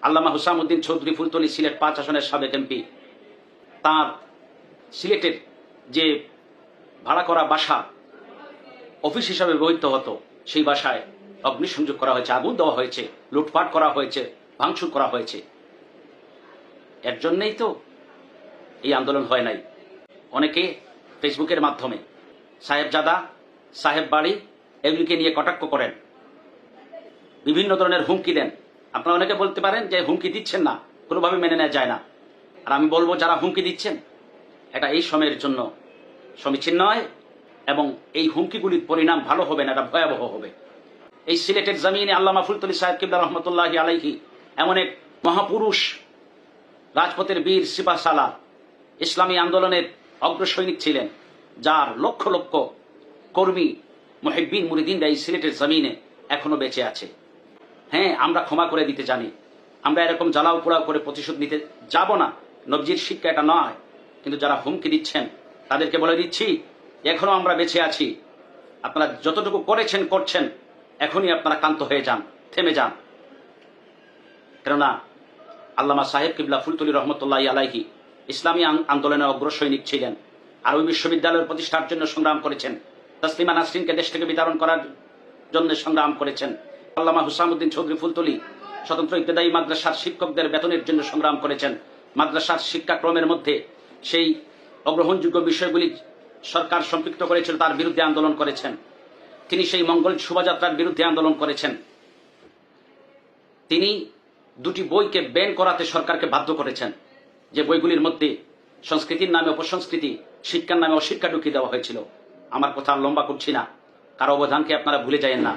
আল্লামা হুসামউদ্দিন চৌধুরী ফুলতলী সিলেট ৫ আসনের সাবেক এমপি, তার সিলেটের যে ভাড়া করা বাসা অফিস হিসাবে ব্যবহৃত হতো, সেই বাসায় অগ্নিসংযোগ করা হয়েছে, আগুন দেওয়া হয়েছে, লুটপাট করা হয়েছে, ভাঙচুর করা হয়েছে। এর জন্যই তো এই আন্দোলন হয় নাই। অনেকে ফেসবুকের মাধ্যমে সাহেবজাদা, সাহেব বাড়ি এগুলিকে নিয়ে কটাক্ষ করেন, বিভিন্ন ধরনের হুমকি দেন। আপনারা অনেকে বলতে পারেন যে হুমকি দিচ্ছেন না, কোনোভাবে মেনে নেওয়া যায় না। আর আমি বলবো, যারা হুমকি দিচ্ছেন এটা এই সময়ের জন্য সমীচীন নয়, এবং এই হুমকিগুলির পরিণাম ভালো হবে না, এটা ভয়াবহ হবে। এই সিলেটের জমিনে আল্লামা ফুলতলী সাহেব কিবলা রহমতুল্লাহি আলাইহি এমন এক মহাপুরুষ, রাজপথের বীর সিপাহসালার, ইসলামী আন্দোলনের অগ্রসৈনিক ছিলেন, যার লক্ষ লক্ষ কর্মী, মুহিব্বিন, মুরিদিনরা এই সিলেটের জমিনে এখনো বেঁচে আছে। হ্যাঁ, আমরা ক্ষমা করে দিতে জানি, আমরা এরকম জ্বালাও পোড়াও করে প্রতিশোধ নিতে যাব না, নবজির শিক্ষা এটা নয়। কিন্তু যারা হুমকি দিচ্ছেন তাদেরকে বলে দিচ্ছি, এখনো আমরা বেঁচে আছি। আপনারা যতটুকু করেছেন করছেন, এখনই আপনারা ক্ষান্ত হয়ে যান, থেমে যান। কেননা আল্লামা সাহেব কিবলা ফুলতলী রহমতুল্লাহি আলাইহি ইসলামী আন্দোলনের অগ্রসৈনিক ছিলেন। আরবি বিশ্ববিদ্যালয়ের প্রতিষ্ঠার জন্য সংগ্রাম করেছেন, তসলিমা নাসরিনকে দেশ থেকে বিতরণ করার জন্য সংগ্রাম করেছেন। আল্লামা হুসামউদ্দিন চৌধুরী ফুলতলী স্বতন্ত্র ইবতেদায়ী মাদ্রাসার শিক্ষকদের বেতনের জন্য সংগ্রাম করেছেন। মাদ্রাসার শিক্ষাক্রমের মধ্যে সেই অগ্রহণযোগ্য বিষয়গুলি সরকার সম্পৃক্ত করেছিল, তার বিরুদ্ধে আন্দোলন করেছেন। তিনি সেই মঙ্গল শোভাযাত্রার বিরুদ্ধে আন্দোলন করেছেন। তিনি দুটি বইকে ব্যান করাতে সরকারকে বাধ্য করেছেন, যে বইগুলির মধ্যে সংস্কৃতির নামে অপসংস্কৃতি, শিক্ষার নামে অশিক্ষা ঢুকিয়ে দেওয়া হয়েছিল। আমার কথা লম্বা করছি না, কারো অবদানকে আপনারা ভুলে যায়েন না।